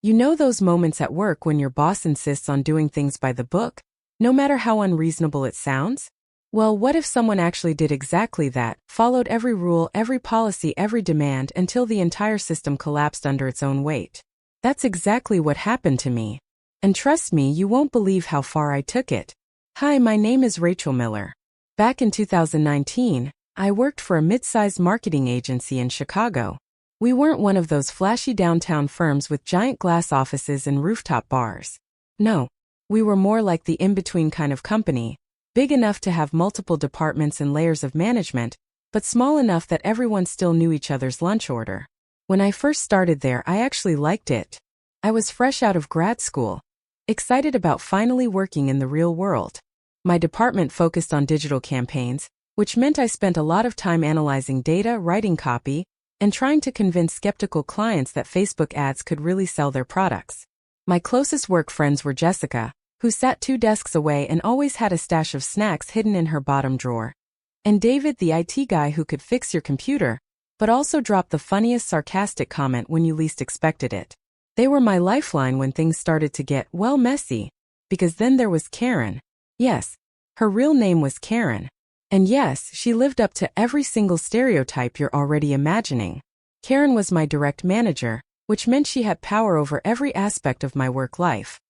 You know those moments at work when your boss insists on doing things by the book, no matter how unreasonable it sounds? Well, what if someone actually did exactly that, followed every rule, every policy, every demand until the entire system collapsed under its own weight? That's exactly what happened to me. And trust me, you won't believe how far I took it. Hi, my name is Rachel Miller. Back in 2019, I worked for a mid-sized marketing agency in Chicago. We weren't one of those flashy downtown firms with giant glass offices and rooftop bars. No, we were more like the in-between kind of company, big enough to have multiple departments and layers of management, but small enough that everyone still knew each other's lunch order. When I first started there, I actually liked it. I was fresh out of grad school, excited about finally working in the real world. My department focused on digital campaigns, which meant I spent a lot of time analyzing data, writing copy, and trying to convince skeptical clients that Facebook ads could really sell their products. My closest work friends were Jessica, who sat 2 desks away and always had a stash of snacks hidden in her bottom drawer, and David, the IT guy who could fix your computer, but also drop the funniest sarcastic comment when you least expected it. They were my lifeline when things started to get, well, messy, because then there was Karen. Yes, her real name was Karen. And yes, she lived up to every single stereotype you're already imagining. Karen was my direct manager, which meant she had power over every aspect of my work life.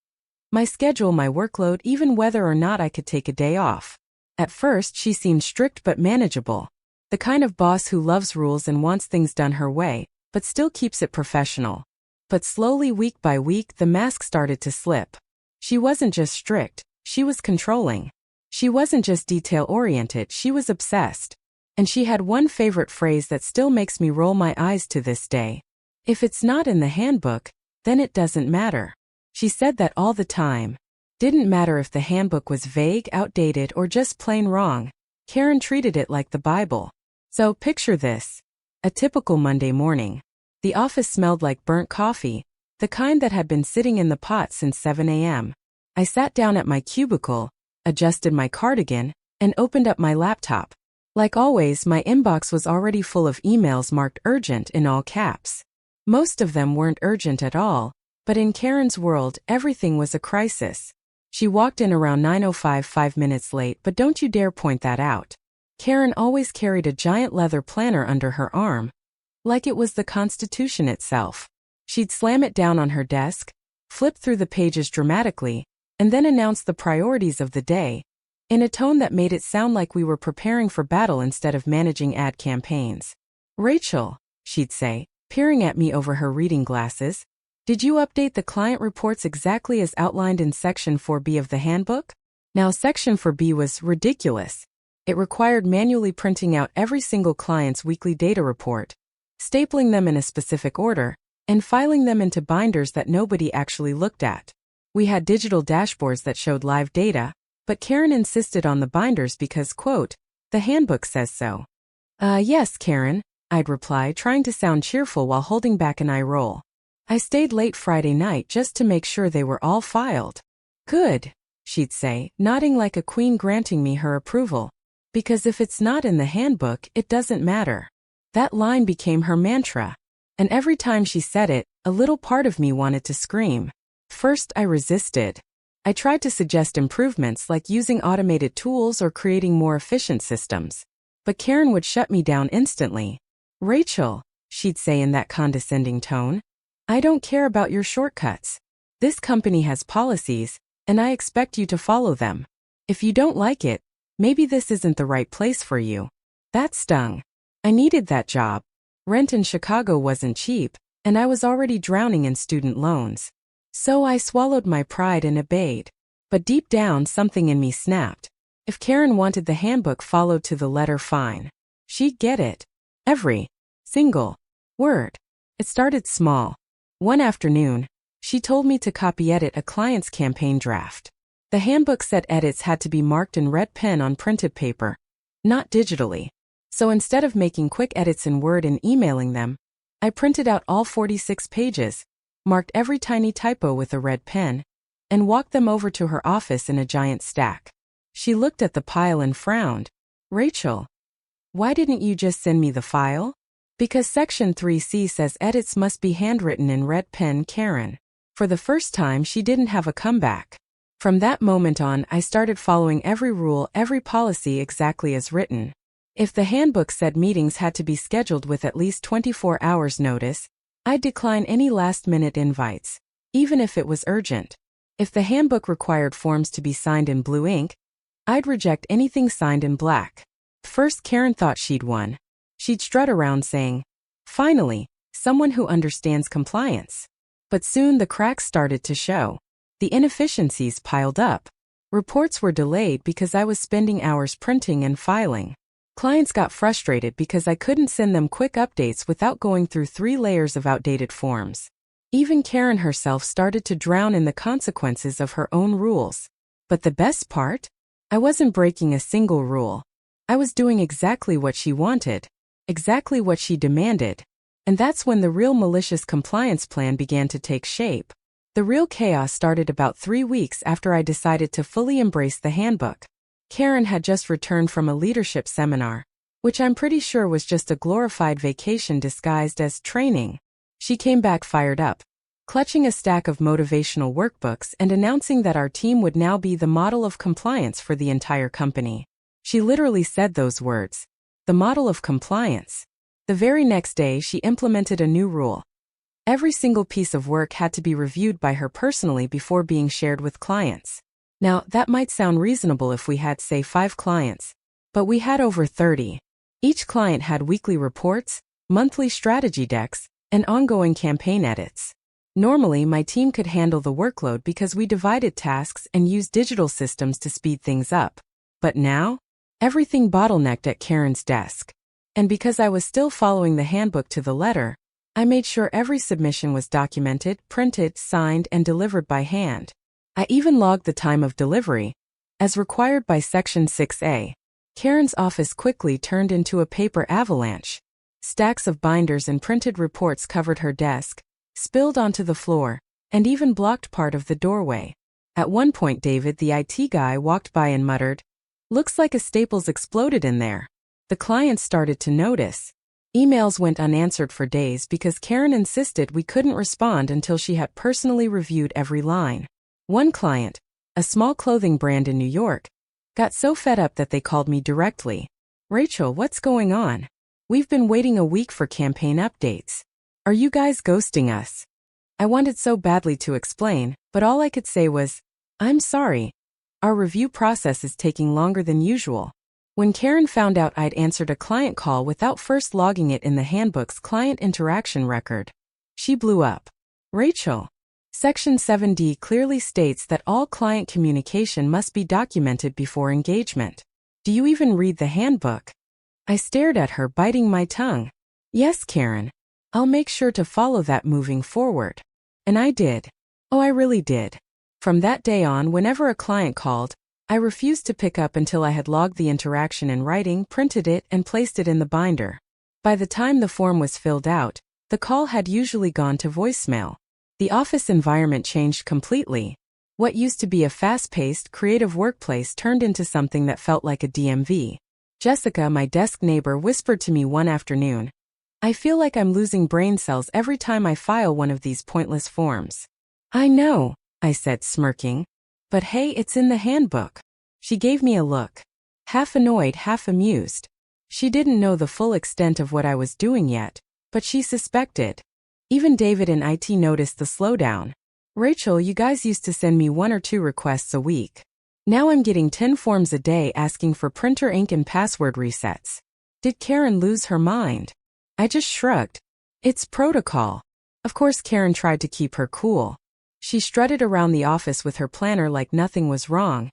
My schedule, my workload, even whether or not I could take a day off. At first, she seemed strict but manageable. The kind of boss who loves rules and wants things done her way, but still keeps it professional. But slowly, week by week, the mask started to slip. She wasn't just strict, she was controlling. She wasn't just detail-oriented, she was obsessed. And she had one favorite phrase that still makes me roll my eyes to this day. If it's not in the handbook, then it doesn't matter. She said that all the time. Didn't matter if the handbook was vague, outdated, or just plain wrong. Karen treated it like the Bible. So picture this. A typical Monday morning. The office smelled like burnt coffee, the kind that had been sitting in the pot since 7 a.m. I sat down at my cubicle, adjusted my cardigan, and opened up my laptop. Like always, my inbox was already full of emails marked urgent in all caps. Most of them weren't urgent at all, but in Karen's world, everything was a crisis. She walked in around 9:05, 5 minutes late, but don't you dare point that out. Karen always carried a giant leather planner under her arm, like it was the Constitution itself. She'd slam it down on her desk, flip through the pages dramatically, and then announce the priorities of the day, in a tone that made it sound like we were preparing for battle instead of managing ad campaigns. "Rachel," she'd say, peering at me over her reading glasses, "did you update the client reports exactly as outlined in Section 4B of the handbook?" Now, Section 4B was ridiculous. It required manually printing out every single client's weekly data report, stapling them in a specific order, and filing them into binders that nobody actually looked at. We had digital dashboards that showed live data, but Karen insisted on the binders because, quote, "the handbook says so." Yes, Karen," I'd reply, trying to sound cheerful while holding back an eye roll. I stayed late Friday night just to make sure they were all filed. "Good," she'd say, nodding like a queen granting me her approval. Because if it's not in the handbook, it doesn't matter. That line became her mantra. And every time she said it, a little part of me wanted to scream. First, I resisted. I tried to suggest improvements like using automated tools or creating more efficient systems. But Karen would shut me down instantly. "Rachel," she'd say in that condescending tone, "I don't care about your shortcuts. This company has policies, and I expect you to follow them. If you don't like it, maybe this isn't the right place for you." That stung. I needed that job. Rent in Chicago wasn't cheap, and I was already drowning in student loans. So I swallowed my pride and obeyed. But deep down, something in me snapped. If Karen wanted the handbook followed to the letter, fine. She'd get it. Every single word. It started small. One afternoon, she told me to copy edit a client's campaign draft. The handbook said edits had to be marked in red pen on printed paper, not digitally. So instead of making quick edits in Word and emailing them, I printed out all 46 pages, marked every tiny typo with a red pen, and walked them over to her office in a giant stack. She looked at the pile and frowned. "Rachel, why didn't you just send me the file?" "Because Section 3C says edits must be handwritten in red pen, Karen." For the first time, she didn't have a comeback. From that moment on, I started following every rule, every policy exactly as written. If the handbook said meetings had to be scheduled with at least 24 hours notice, I'd decline any last-minute invites, even if it was urgent. If the handbook required forms to be signed in blue ink, I'd reject anything signed in black. First, Karen thought she'd won. She'd strut around saying, "Finally, someone who understands compliance." But soon the cracks started to show. The inefficiencies piled up. Reports were delayed because I was spending hours printing and filing. Clients got frustrated because I couldn't send them quick updates without going through 3 layers of outdated forms. Even Karen herself started to drown in the consequences of her own rules. But the best part? I wasn't breaking a single rule. I was doing exactly what she wanted, exactly what she demanded. And that's when the real malicious compliance plan began to take shape. The real chaos started about 3 weeks after I decided to fully embrace the handbook. Karen had just returned from a leadership seminar, which I'm pretty sure was just a glorified vacation disguised as training. She came back fired up, clutching a stack of motivational workbooks and announcing that our team would now be the model of compliance for the entire company. She literally said those words, the model of compliance. The very next day, she implemented a new rule. Every single piece of work had to be reviewed by her personally before being shared with clients. Now, that might sound reasonable if we had, say, 5 clients, but we had over 30. Each client had weekly reports, monthly strategy decks, and ongoing campaign edits. Normally, my team could handle the workload because we divided tasks and used digital systems to speed things up. But now, everything bottlenecked at Karen's desk. And because I was still following the handbook to the letter, I made sure every submission was documented, printed, signed, and delivered by hand. I even logged the time of delivery, as required by Section 6A. Karen's office quickly turned into a paper avalanche. Stacks of binders and printed reports covered her desk, spilled onto the floor, and even blocked part of the doorway. At one point, David, the IT guy, walked by and muttered, "Looks like a Staples exploded in there." The clients started to notice. Emails went unanswered for days because Karen insisted we couldn't respond until she had personally reviewed every line. One client, a small clothing brand in New York, got so fed up that they called me directly. "Rachel, what's going on? We've been waiting a week for campaign updates. Are you guys ghosting us?" I wanted so badly to explain, but all I could say was, "I'm sorry. Our review process is taking longer than usual." When Karen found out I'd answered a client call without first logging it in the handbook's client interaction record, she blew up. "Rachel, Section 7D clearly states that all client communication must be documented before engagement. Do you even read the handbook?" I stared at her, biting my tongue. "Yes, Karen. I'll make sure to follow that moving forward." And I did. Oh, I really did. From that day on, whenever a client called, I refused to pick up until I had logged the interaction in writing, printed it, and placed it in the binder. By the time the form was filled out, the call had usually gone to voicemail. The office environment changed completely. What used to be a fast-paced, creative workplace turned into something that felt like a DMV. Jessica, my desk neighbor, whispered to me one afternoon, "I feel like I'm losing brain cells every time I file one of these pointless forms." "I know," I said, smirking. "But hey, it's in the handbook." She gave me a look. Half annoyed, half amused. She didn't know the full extent of what I was doing yet, but she suspected. Even David in IT noticed the slowdown. "Rachel, you guys used to send me 1 or 2 requests a week. Now I'm getting 10 forms a day asking for printer ink and password resets. Did Karen lose her mind?" I just shrugged. "It's protocol." Of course, Karen tried to keep her cool. She strutted around the office with her planner like nothing was wrong,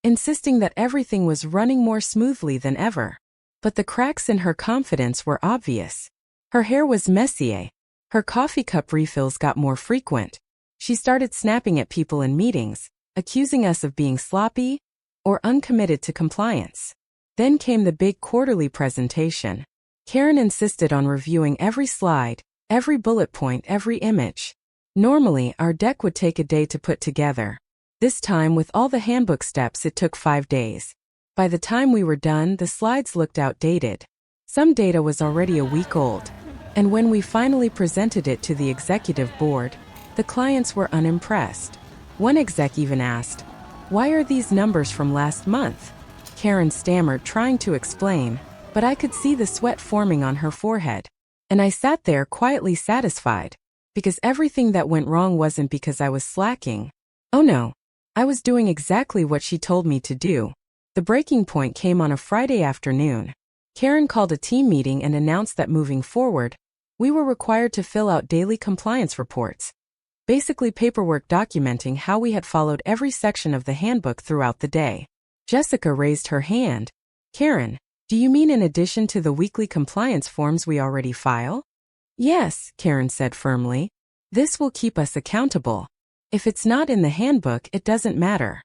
insisting that everything was running more smoothly than ever. But the cracks in her confidence were obvious. Her hair was messier. Her coffee cup refills got more frequent. She started snapping at people in meetings, accusing us of being sloppy or uncommitted to compliance. Then came the big quarterly presentation. Karen insisted on reviewing every slide, every bullet point, every image. Normally, our deck would take a day to put together. This time, with all the handbook steps, it took 5 days. By the time we were done, the slides looked outdated. Some data was already a week old. And when we finally presented it to the executive board, The clients were unimpressed. One exec even asked, "Why are these numbers from last month?" Karen stammered, trying to explain, but I could see the sweat forming on her forehead. And I sat there quietly satisfied, because everything that went wrong wasn't because I was slacking. Oh no, I was doing exactly what she told me to do. The breaking point came on a Friday afternoon. Karen called a team meeting and announced that moving forward, we were required to fill out daily compliance reports. Basically paperwork documenting how we had followed every section of the handbook throughout the day. Jessica raised her hand. "Karen, do you mean in addition to the weekly compliance forms we already file?" "Yes," Karen said firmly. "This will keep us accountable. If it's not in the handbook, it doesn't matter."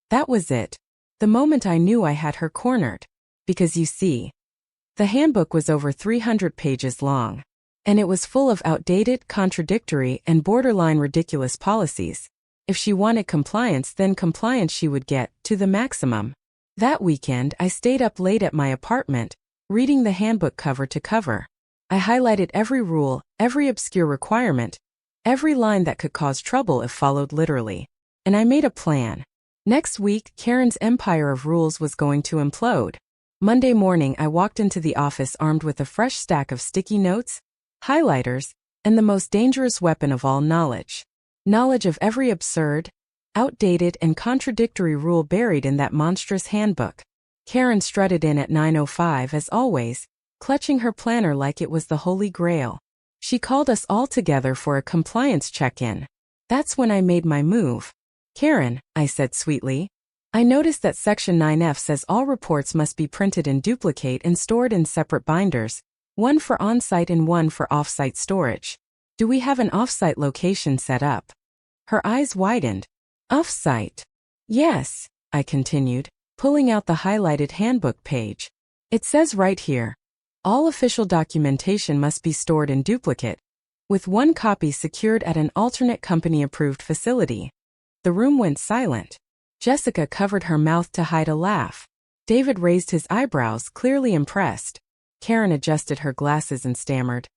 That was it. The moment I knew I had her cornered. Because you see, the handbook was over 300 pages long. And it was full of outdated, contradictory, and borderline ridiculous policies. If she wanted compliance, then compliance she would get, to the maximum. That weekend, I stayed up late at my apartment, reading the handbook cover to cover. I highlighted every rule, every obscure requirement, every line that could cause trouble if followed literally. And I made a plan. Next week, Karen's empire of rules was going to implode. Monday morning, I walked into the office armed with a fresh stack of sticky notes, highlighters, and the most dangerous weapon of all, knowledge. Knowledge of every absurd, outdated, and contradictory rule buried in that monstrous handbook. Karen strutted in at 9:05 as always, clutching her planner like it was the Holy Grail. She called us all together for a compliance check-in. That's when I made my move. "Karen," I said sweetly, "I noticed that Section 9F says all reports must be printed in duplicate and stored in separate binders, one for on-site and one for off-site storage. Do we have an off-site location set up?" Her eyes widened. "Off-site?" "Yes," I continued, pulling out the highlighted handbook page. "It says right here, all official documentation must be stored in duplicate, with one copy secured at an alternate company-approved facility." The room went silent. Jessica covered her mouth to hide a laugh. David raised his eyebrows, clearly impressed. Karen adjusted her glasses and stammered,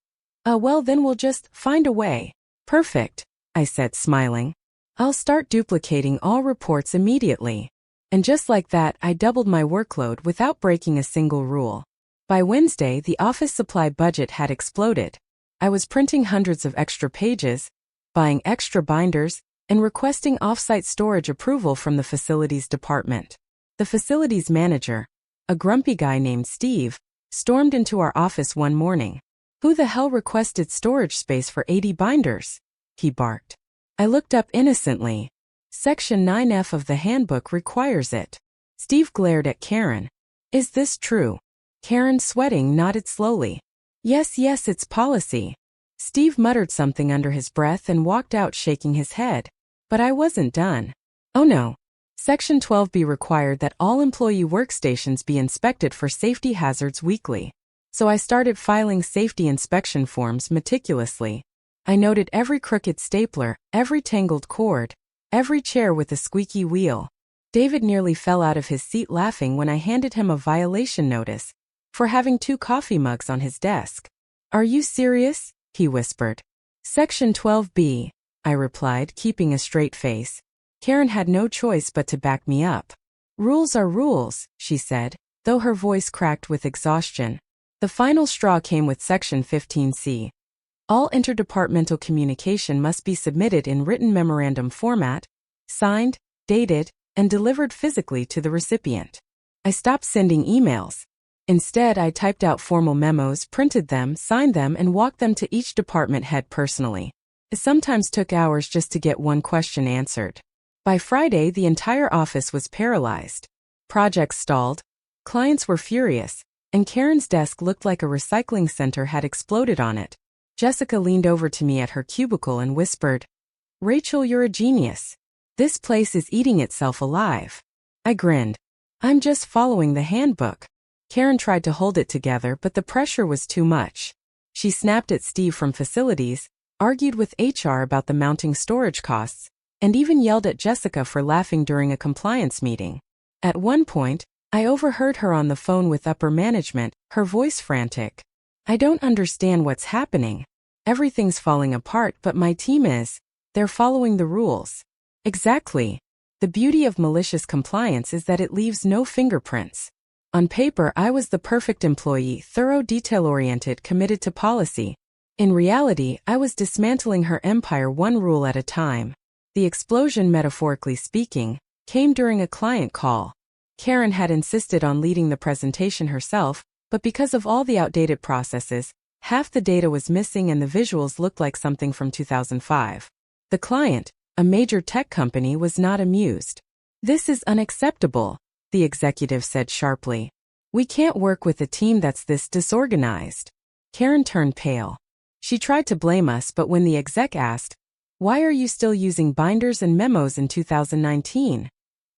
"Well, then we'll just find a way." "Perfect," I said, smiling. "I'll start duplicating all reports immediately." And just like that, I doubled my workload without breaking a single rule. By Wednesday, the office supply budget had exploded. I was printing hundreds of extra pages, buying extra binders, and requesting off-site storage approval from the facilities department. The facilities manager, a grumpy guy named Steve, stormed into our office one morning. "Who the hell requested storage space for 80 binders?" he barked. I looked up innocently. "Section 9F of the handbook requires it." Steve glared at Karen. "Is this true?" Karen, sweating, nodded slowly. Yes, it's policy." Steve muttered something under his breath and walked out, shaking his head. But I wasn't done. "Oh no. Section 12B required that all employee workstations be inspected for safety hazards weekly. So I started filing safety inspection forms meticulously. I noted every crooked stapler, every tangled cord, every chair with a squeaky wheel. David nearly fell out of his seat laughing when I handed him a violation notice for having 2 coffee mugs on his desk. "Are you serious?" he whispered. "Section 12B. I replied, keeping a straight face. Karen had no choice but to back me up. "Rules are rules," she said, though her voice cracked with exhaustion. The final straw came with Section 15C. All interdepartmental communication must be submitted in written memorandum format, signed, dated, and delivered physically to the recipient. I stopped sending emails. Instead, I typed out formal memos, printed them, signed them, and walked them to each department head personally. It sometimes took hours just to get one question answered. By Friday, the entire office was paralyzed. Projects stalled, clients were furious, and Karen's desk looked like a recycling center had exploded on it. Jessica leaned over to me at her cubicle and whispered, "Rachel, you're a genius. This place is eating itself alive." I grinned. "I'm just following the handbook." Karen tried to hold it together, but the pressure was too much. She snapped at Steve from facilities, argued with HR about the mounting storage costs, and even yelled at Jessica for laughing during a compliance meeting. At one point, I overheard her on the phone with upper management, her voice frantic. "I don't understand what's happening. Everything's falling apart, but my team is." They're following the rules. Exactly. The beauty of malicious compliance is that it leaves no fingerprints. On paper, I was the perfect employee, thorough, detail-oriented, committed to policy. In reality, I was dismantling her empire one rule at a time. The explosion, metaphorically speaking, came during a client call. Karen had insisted on leading the presentation herself, but because of all the outdated processes, half the data was missing and the visuals looked like something from 2005. The client, a major tech company, was not amused. "This is unacceptable," the executive said sharply. "We can't work with a team that's this disorganized." Karen turned pale. She tried to blame us, but when the exec asked, "Why are you still using binders and memos in 2019?"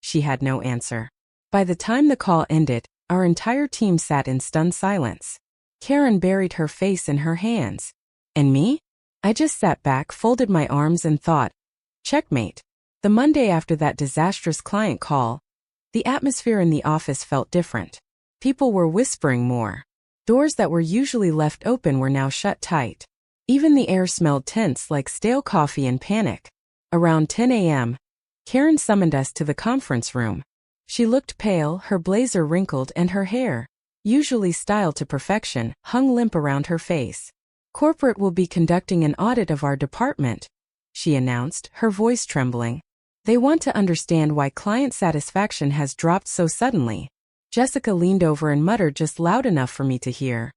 she had no answer. By the time the call ended, our entire team sat in stunned silence. Karen buried her face in her hands. And me? I just sat back, folded my arms, and thought, checkmate. The Monday after that disastrous client call, the atmosphere in the office felt different. People were whispering more. Doors that were usually left open were now shut tight. Even the air smelled tense, like stale coffee and panic. Around 10 a.m., Karen summoned us to the conference room. She looked pale, her blazer wrinkled, and her hair, usually styled to perfection, hung limp around her face. "Corporate will be conducting an audit of our department," she announced, her voice trembling. "They want to understand why client satisfaction has dropped so suddenly." Jessica leaned over and muttered just loud enough for me to hear,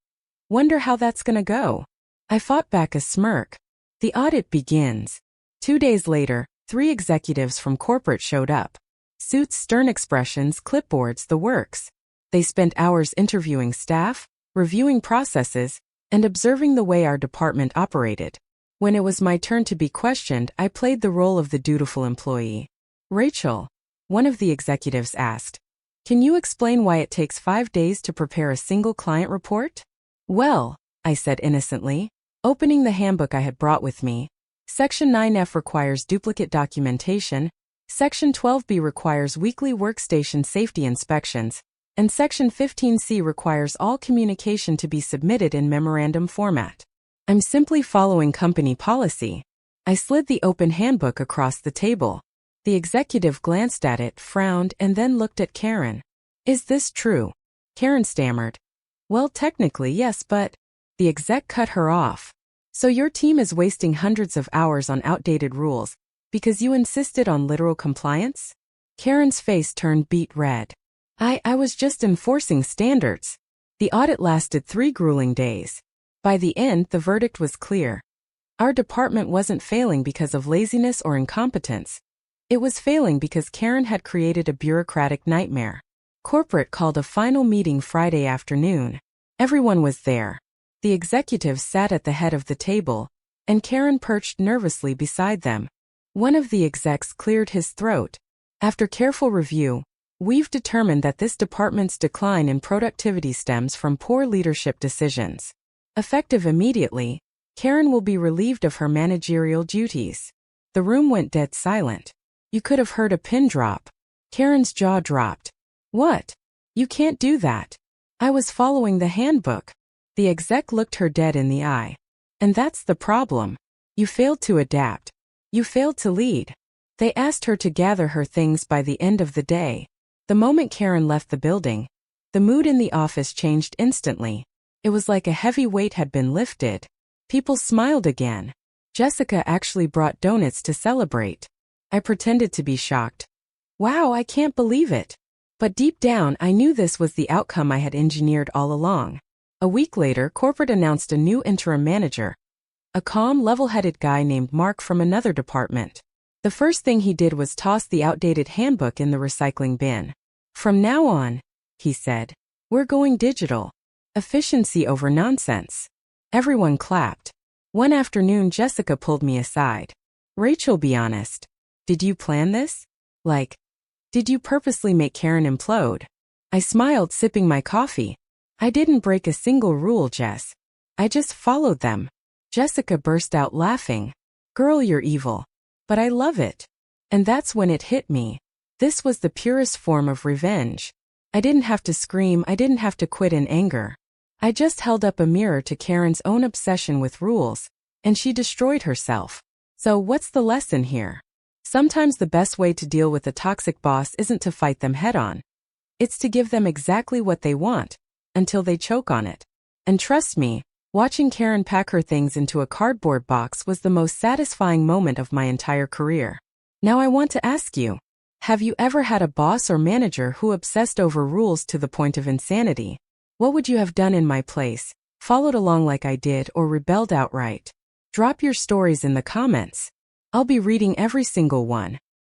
"Wonder how that's gonna go." I fought back a smirk. The audit begins. 2 days later, 3 executives from corporate showed up. Suits, stern expressions, clipboards, the works. They spent hours interviewing staff, reviewing processes, and observing the way our department operated. When it was my turn to be questioned, I played the role of the dutiful employee. "Rachel," one of the executives asked, "can you explain why it takes 5 days to prepare a single client report?" "Well," I said innocently, opening the handbook I had brought with me. "Section 9F requires duplicate documentation, Section 12B requires weekly workstation safety inspections, and Section 15C requires all communication to be submitted in memorandum format. I'm simply following company policy." I slid the open handbook across the table. The executive glanced at it, frowned, and then looked at Karen. "Is this true?" Karen stammered. "Well, technically yes, but..." The exec cut her off. "So your team is wasting hundreds of hours on outdated rules because you insisted on literal compliance?" Karen's face turned beet red. I was just enforcing standards." The audit lasted 3 grueling days. By the end, the verdict was clear. Our department wasn't failing because of laziness or incompetence. It was failing because Karen had created a bureaucratic nightmare. Corporate called a final meeting Friday afternoon. Everyone was there. The executives sat at the head of the table, and Karen perched nervously beside them. One of the execs cleared his throat. "After careful review, we've determined that this department's decline in productivity stems from poor leadership decisions. Effective immediately, Karen will be relieved of her managerial duties." The room went dead silent. You could have heard a pin drop. Karen's jaw dropped. "What? You can't do that." "I was following the handbook." The exec looked her dead in the eye. "And that's the problem. You failed to adapt. You failed to lead." They asked her to gather her things by the end of the day. The moment Karen left the building, the mood in the office changed instantly. It was like a heavy weight had been lifted. People smiled again. Jessica actually brought donuts to celebrate. I pretended to be shocked. "Wow, I can't believe it." But deep down, I knew this was the outcome I had engineered all along. A week later, corporate announced a new interim manager, a calm, level-headed guy named Mark from another department. The first thing he did was toss the outdated handbook in the recycling bin. "From now on," he said, "we're going digital. Efficiency over nonsense." Everyone clapped. One afternoon, Jessica pulled me aside. "Rachel, be honest. Did you plan this? Like, did you purposely make Karen implode?" I smiled, sipping my coffee. "I didn't break a single rule, Jess. I just followed them." Jessica burst out laughing. "Girl, you're evil. But I love it." And that's when it hit me. This was the purest form of revenge. I didn't have to scream, I didn't have to quit in anger. I just held up a mirror to Karen's own obsession with rules, and she destroyed herself. So what's the lesson here? Sometimes the best way to deal with a toxic boss isn't to fight them head-on. It's to give them exactly what they want, until they choke on it. And trust me, watching Karen pack her things into a cardboard box was the most satisfying moment of my entire career. Now I want to ask you, have you ever had a boss or manager who obsessed over rules to the point of insanity? What would you have done in my place, followed along like I did, or rebelled outright? Drop your stories in the comments. I'll be reading every single one.